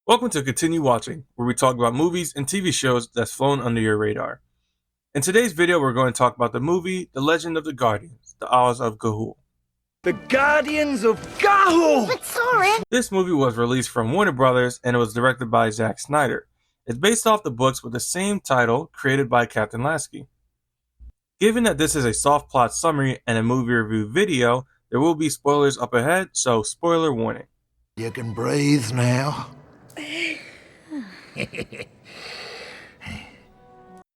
Welcome to Continue Watching, where we talk about movies and TV shows that's flown under your radar. In today's video, we're going to talk about the movie The Legend of the Guardians, The Owls of Ga'Hoole. The Guardians of Ga'Hoole! But Soren! This movie was released from Warner Brothers and it was directed by Zack Snyder. It's based off the books with the same title created by Captain Lasky. Given that this is a soft plot summary and a movie review video, there will be spoilers up ahead, so spoiler warning. You can breathe now.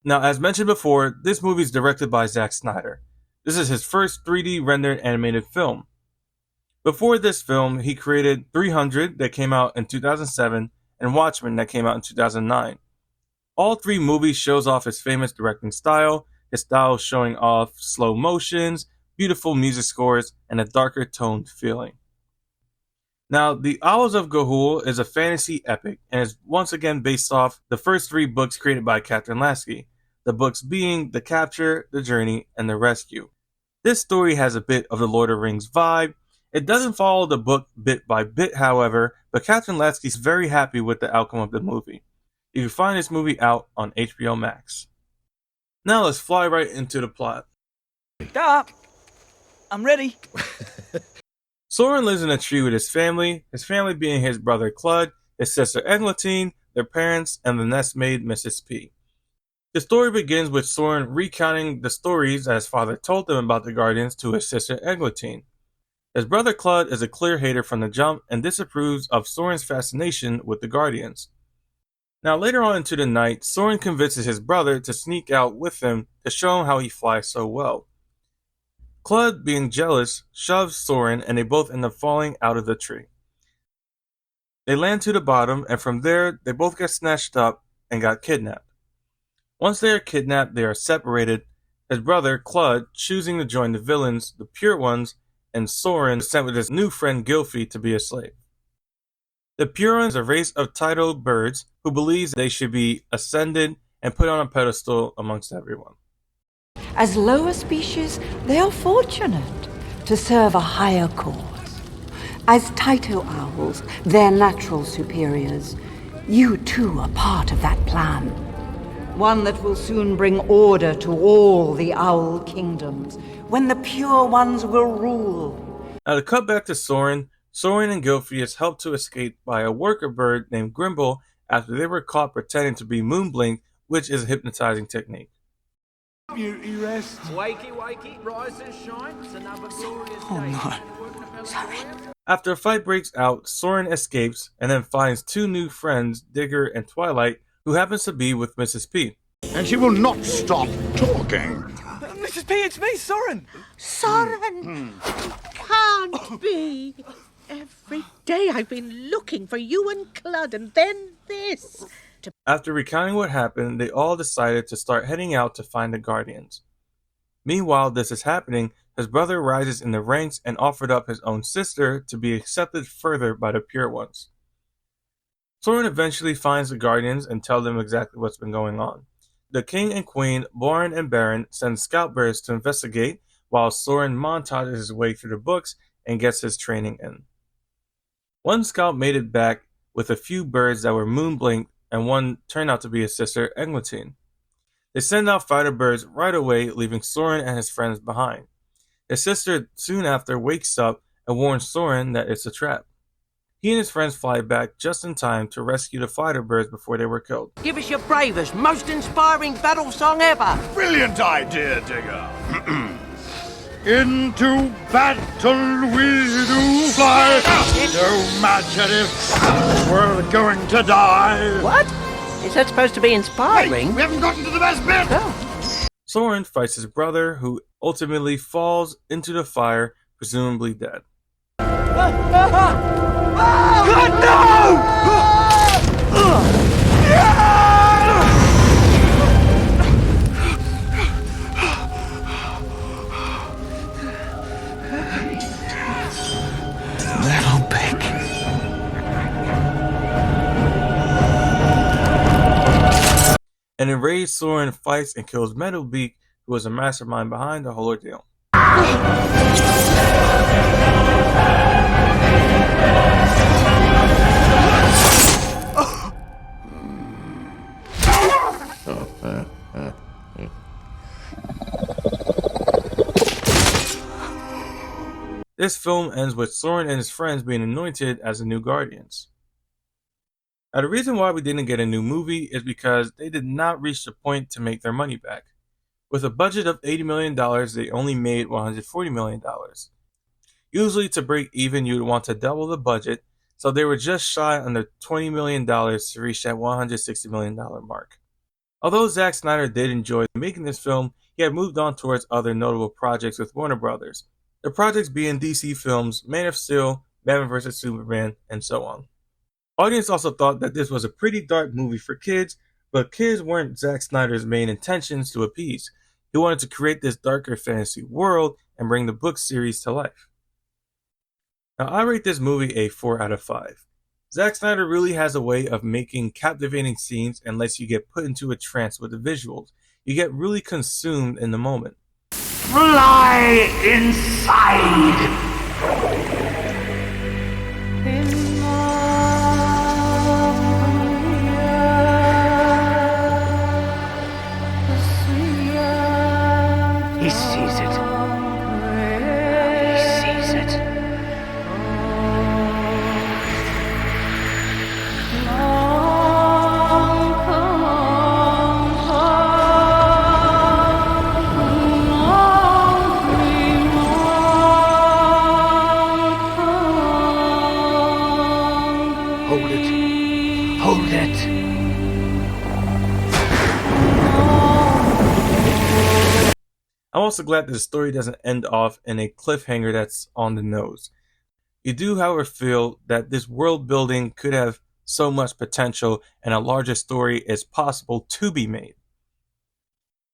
Now, as mentioned before, this movie is directed by Zack Snyder. This is his first 3D rendered animated film. Before this film, he created 300 that came out in 2007 and Watchmen that came out in 2009. All three movies shows off his famous directing style, his style showing off slow motions, beautiful music scores, and a darker toned feeling. Now, The Owls of Ga'Hoole is a fantasy epic and is once again based off the first three books created by Captain Lasky, the books being The Capture, The Journey, and The Rescue. This story has a bit of the Lord of the Rings vibe. It doesn't follow the book bit by bit, however, but Captain Lasky is very happy with the outcome of the movie. You can find this movie out on HBO MAX. Now let's fly right into the plot. Stop! I'm ready. Soren lives in a tree with his family being his brother Clud, his sister Eglantine, their parents, and the nestmaid Mrs. P. The story begins with Soren recounting the stories that his father told them about the Guardians to his sister Eglantine. His brother Clud is a clear hater from the jump and disapproves of Soren's fascination with the Guardians. Now later on into the night, Soren convinces his brother to sneak out with him to show him how he flies so well. Clud, being jealous, shoves Soren and they both end up falling out of the tree. They land to the bottom and from there they both get snatched up and got kidnapped. Once they are kidnapped, they are separated, his brother Clud choosing to join the villains, the Pure Ones, and Soren sent with his new friend Gylfi to be a slave. The Pure Ones are a race of titled birds who believes they should be ascended and put on a pedestal amongst everyone. As lower species, they are fortunate to serve a higher cause. As Tyto owls, their natural superiors, you too are part of that plan. One that will soon bring order to all the owl kingdoms, when the pure ones will rule. Now to cut back to Soren and Gylfi is helped to escape by a worker bird named Grimble after they were caught pretending to be moonblinked, which is a hypnotizing technique. Beauty rest. Wakey, wakey, rise and shine. It's another glorious day. Sorry. After a fight breaks out, Soren escapes and then finds two new friends, Digger and Twilight, who happens to be with Mrs. P. And she will not stop talking. Mrs. P, it's me, Soren. Soren! Can't be. Every day I've been looking for you and Clud, and then this. After recounting what happened, they all decided to start heading out to find the Guardians. Meanwhile, this is happening, his brother rises in the ranks and offered up his own sister to be accepted further by the Pure Ones. Soren eventually finds the Guardians and tells them exactly what's been going on. The King and Queen, Borin and Baron, send scout birds to investigate, while Soren montages his way through the books and gets his training in. One scout made it back with a few birds that were moonblinked, and one turned out to be his sister Eglantine. They send out fighter birds right away, leaving Soren and his friends behind. His sister soon after wakes up and warns Soren that it's a trap. He and his friends fly back just in time to rescue the fighter birds before they were killed. Give us your bravest, most inspiring battle song ever. Brilliant idea, Digger. Into battle we do fly. No matter if we're going to die. What? Is that supposed to be inspiring? We haven't gotten to the best bit. Oh. Soren fights his brother, who ultimately falls into the fire, presumably dead. God, no! Little pig. An enraged Soren fights and kills Meadowbeak, who was a mastermind behind the whole ordeal. This film ends with Soren and his friends being anointed as the new Guardians. Now, the reason why we didn't get a new movie is because they did not reach the point to make their money back. With a budget of $80 million, they only made $140 million. Usually, to break even, you would want to double the budget, so they were just shy under $20 million to reach that $160 million mark. Although Zack Snyder did enjoy making this film, he had moved on towards other notable projects with Warner Brothers. The projects being DC films, Man of Steel, Batman vs. Superman, and so on. Audience also thought that this was a pretty dark movie for kids, but kids weren't Zack Snyder's main intentions to appease. He wanted to create this darker fantasy world and bring the book series to life. Now, I rate this movie a 4 out of 5. Zack Snyder really has a way of making captivating scenes and lets you get put into a trance with the visuals. You get really consumed in the moment. Fly inside! He sees it. He sees it. Hold it. Hold it. I'm also glad that the story doesn't end off in a cliffhanger that's on the nose. You do, however, feel that this world building could have so much potential and a larger story is possible to be made.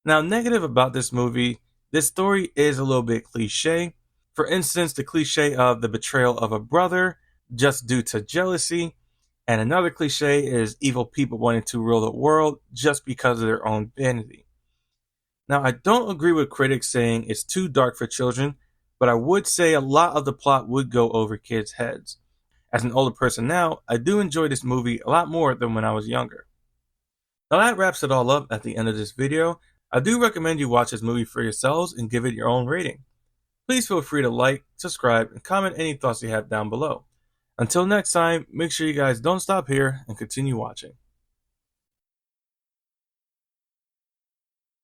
Now, negative about this movie, this story is a little bit cliche. For instance, the cliche of the betrayal of a brother just due to jealousy, and another cliche is evil people wanting to rule the world just because of their own vanity. Now, I don't agree with critics saying it's too dark for children, but I would say a lot of the plot would go over kids' heads. As an older person now, I do enjoy this movie a lot more than when I was younger. Now that wraps it all up at the end of this video. I do recommend you watch this movie for yourselves and give it your own rating. Please feel free to like, subscribe, and comment any thoughts you have down below. Until next time, make sure you guys don't stop here and continue watching.